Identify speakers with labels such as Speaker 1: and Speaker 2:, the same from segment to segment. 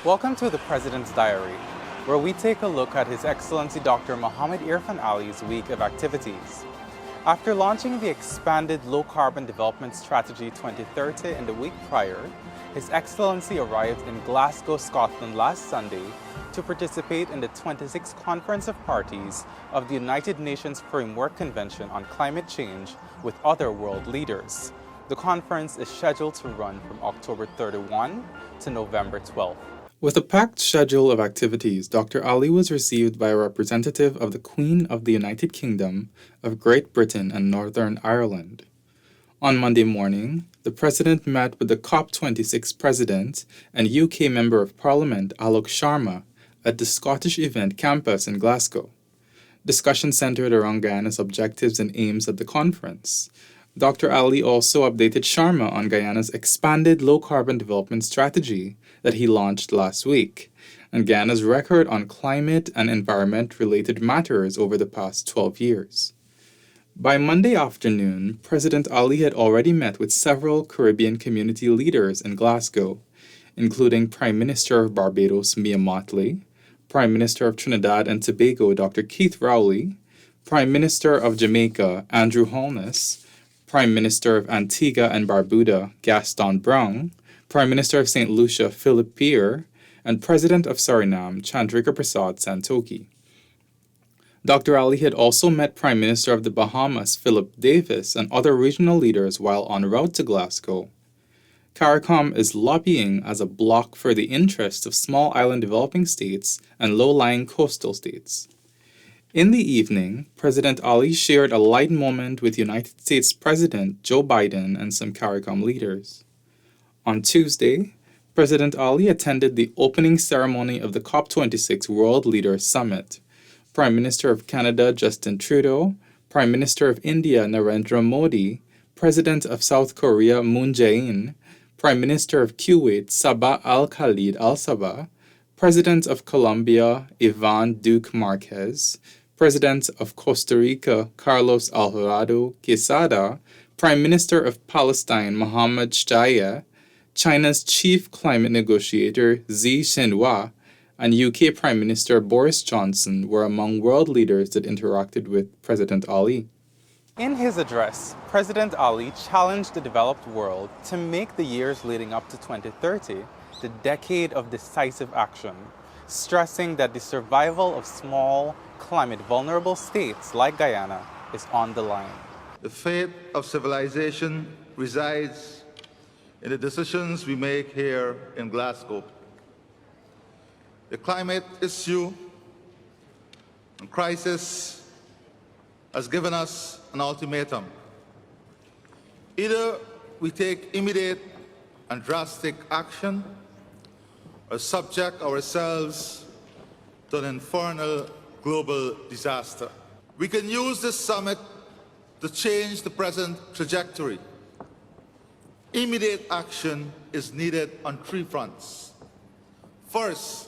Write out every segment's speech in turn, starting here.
Speaker 1: Welcome to the President's Diary, where we take a look at His Excellency Dr. Mohamed Irfaan Ali's week of activities. After launching the expanded Low Carbon Development Strategy 2030 in the week prior, His Excellency arrived in Glasgow, Scotland last Sunday to participate in the 26th Conference of Parties of the United Nations Framework Convention on Climate Change with other world leaders. The conference is scheduled to run from October 31 to November 12. With a packed schedule of activities, Dr. Ali was received by a representative of the Queen of the United Kingdom of Great Britain and Northern Ireland. On Monday morning, the President met with the COP26 President and UK Member of Parliament Alok Sharma at the Scottish Event Campus in Glasgow. Discussion centered around Guyana's objectives and aims at the conference. Dr. Ali also updated Sharma on Guyana's expanded low-carbon development strategy that he launched last week, and Guyana's record on climate and environment-related matters over the past 12 years. By Monday afternoon, President Ali had already met with several Caribbean community leaders in Glasgow, including Prime Minister of Barbados Mia Mottley, Prime Minister of Trinidad and Tobago Dr. Keith Rowley, Prime Minister of Jamaica Andrew Holness, Prime Minister of Antigua and Barbuda, Gaston Browne, Prime Minister of St. Lucia, Philip Pierre, and President of Suriname, Chandrika Prasad Santokhi. Dr. Ali had also met Prime Minister of the Bahamas, Philip Davis, and other regional leaders while en route to Glasgow. CARICOM is lobbying as a bloc for the interests of small island developing states and low-lying coastal states. In the evening, President Ali shared a light moment with United States President Joe Biden and some CARICOM leaders. On Tuesday, President Ali attended the opening ceremony of the COP26 World Leaders Summit. Prime Minister of Canada Justin Trudeau, Prime Minister of India Narendra Modi, President of South Korea Moon Jae-in, Prime Minister of Kuwait Sabah Al-Khalid Al-Sabah, President of Colombia Ivan Duque Marquez, President of Costa Rica Carlos Alvarado Quesada, Prime Minister of Palestine Mohammed Shtayyeh, China's chief climate negotiator Xi Jinping, and UK Prime Minister Boris Johnson were among world leaders that interacted with President Ali. In his address, President Ali challenged the developed world to make the years leading up to 2030 the decade of decisive action, stressing that the survival of small, climate-vulnerable states like Guyana is on the line.
Speaker 2: The fate of civilization resides in the decisions we make here in Glasgow. The climate issue and crisis has given us an ultimatum. Either we take immediate and drastic action or subject ourselves to an infernal global disaster. We can use this summit to change the present trajectory. Immediate action is needed on three fronts. First,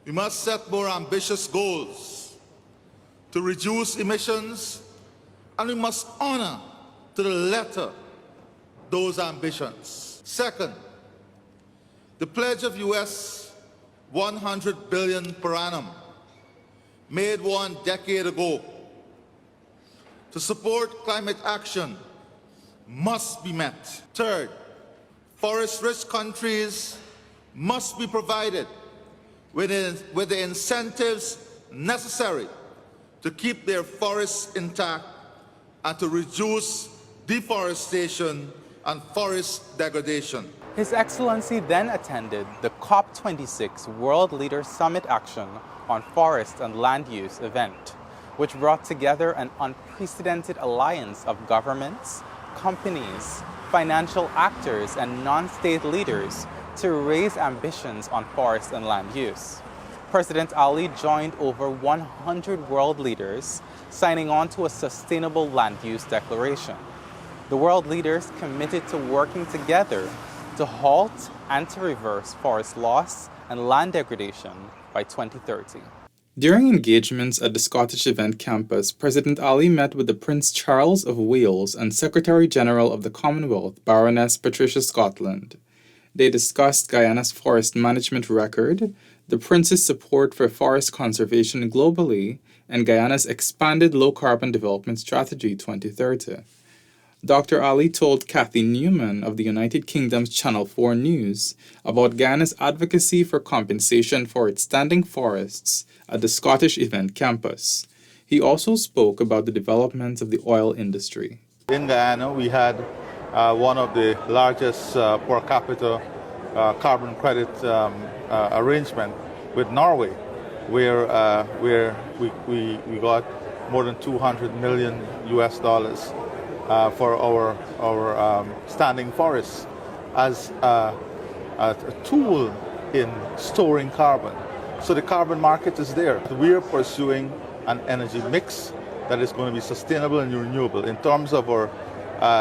Speaker 2: we must set more ambitious goals to reduce emissions, and we must honor to the letter those ambitions. Second, the pledge of US $100 billion per annum made 1 decade ago to support climate action must be met. Third, forest-rich countries must be provided with the incentives necessary to keep their forests intact and to reduce deforestation and forest degradation.
Speaker 1: His Excellency then attended the COP26 World Leaders Summit Action on Forest and Land Use event, which brought together an unprecedented alliance of governments, companies, financial actors, and non-state leaders to raise ambitions on forest and land use. President Ali joined over 100 world leaders signing on to a sustainable land use declaration. The world leaders committed to working together to halt and to reverse forest loss and land degradation by 2030. During engagements at the Scottish Event Campus, President Ali met with the Prince Charles of Wales and Secretary-General of the Commonwealth, Baroness Patricia Scotland. They discussed Guyana's forest management record, the Prince's support for forest conservation globally, and Guyana's expanded low-carbon development strategy 2030. Dr. Ali told Kathy Newman of the United Kingdom's Channel 4 News about Guyana's advocacy for compensation for its standing forests at the Scottish Event Campus. He also spoke about the developments of the oil industry.
Speaker 2: In Guyana, we had one of the largest per capita carbon credit arrangement with Norway, where we got more than $200 million for our standing forests as a tool in storing carbon. So the carbon market is there. We are pursuing an energy mix that is going to be sustainable and renewable. In terms of our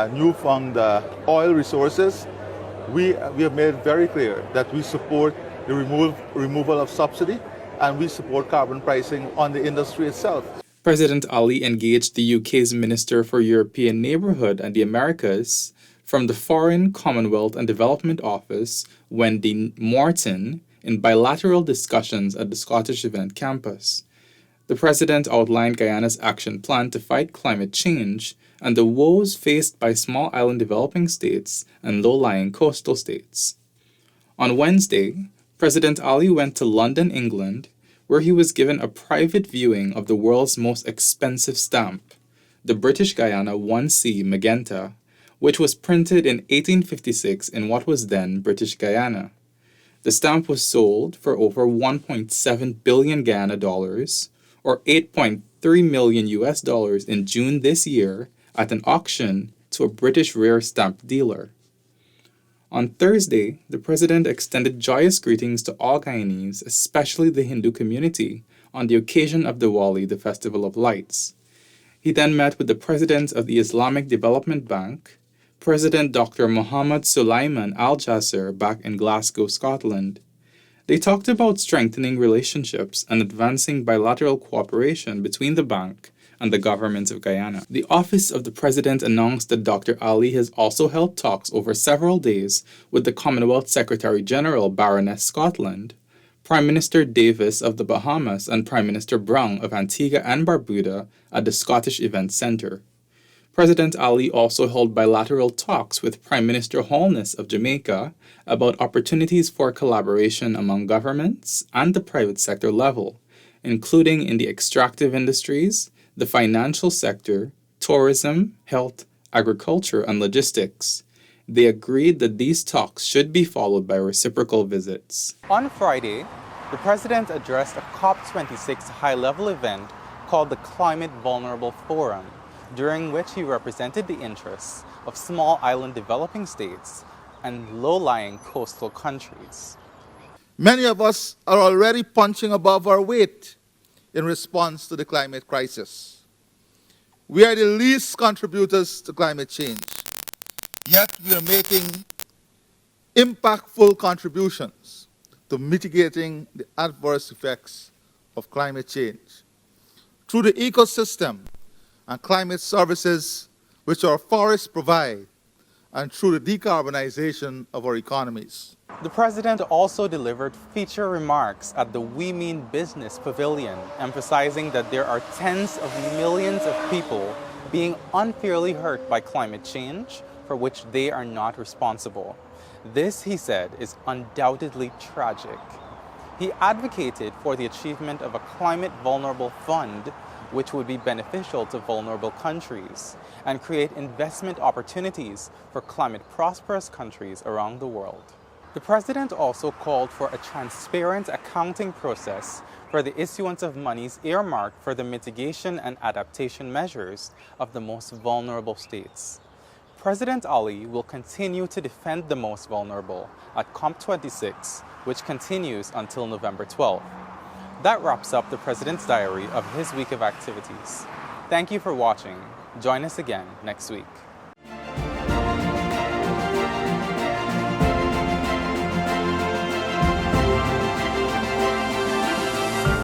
Speaker 2: newfound oil resources, we have made it very clear that we support the removal of subsidy and we support carbon pricing on the industry itself.
Speaker 1: President Ali engaged the UK's Minister for European Neighbourhood and the Americas from the Foreign, Commonwealth and Development Office, Wendy Morton, in bilateral discussions at the Scottish Event Campus. The President outlined Guyana's action plan to fight climate change and the woes faced by small island developing states and low-lying coastal states. On Wednesday, President Ali went to London, England, where he was given a private viewing of the world's most expensive stamp, the British Guiana 1C Magenta, which was printed in 1856 in what was then British Guyana. The stamp was sold for over 1.7 billion Guyana dollars, or $8.3 million in June this year at an auction to a British rare stamp dealer. On Thursday, the President extended joyous greetings to all Guyanese, especially the Hindu community, on the occasion of Diwali, the Festival of Lights. He then met with the President of the Islamic Development Bank, President Dr. Mohammed Sulaiman Al Jasser, back in Glasgow, Scotland. They talked about strengthening relationships and advancing bilateral cooperation between the bank and the government of Guyana. The Office of the President announced that Dr. Ali has also held talks over several days with the Commonwealth Secretary-General Baroness Scotland, Prime Minister Davis of the Bahamas and Prime Minister Brown of Antigua and Barbuda at the Scottish Event Centre. President Ali also held bilateral talks with Prime Minister Holness of Jamaica about opportunities for collaboration among governments and the private sector level, including in the extractive industries, the financial sector, tourism, health, agriculture, and logistics. They agreed that these talks should be followed by reciprocal visits. On Friday, the President addressed a COP26 high-level event called the Climate Vulnerable Forum, during which he represented the interests of small island developing states and low-lying coastal countries.
Speaker 2: Many of us are already punching above our weight in response to the climate crisis. We are the least contributors to climate change, yet we are making impactful contributions to mitigating the adverse effects of climate change through the ecosystem and climate services which our forests provide, and through the decarbonization of our economies.
Speaker 1: The President also delivered feature remarks at the We Mean Business Pavilion, emphasizing that there are tens of millions of people being unfairly hurt by climate change for which they are not responsible. This, he said, is undoubtedly tragic. He advocated for the achievement of a climate vulnerable fund which would be beneficial to vulnerable countries and create investment opportunities for climate prosperous countries around the world. The President also called for a transparent accounting process for the issuance of monies earmarked for the mitigation and adaptation measures of the most vulnerable states. President Ali will continue to defend the most vulnerable at COP26, which continues until November 12th. That wraps up the President's diary of his week of activities. Thank you for watching. Join us again next week.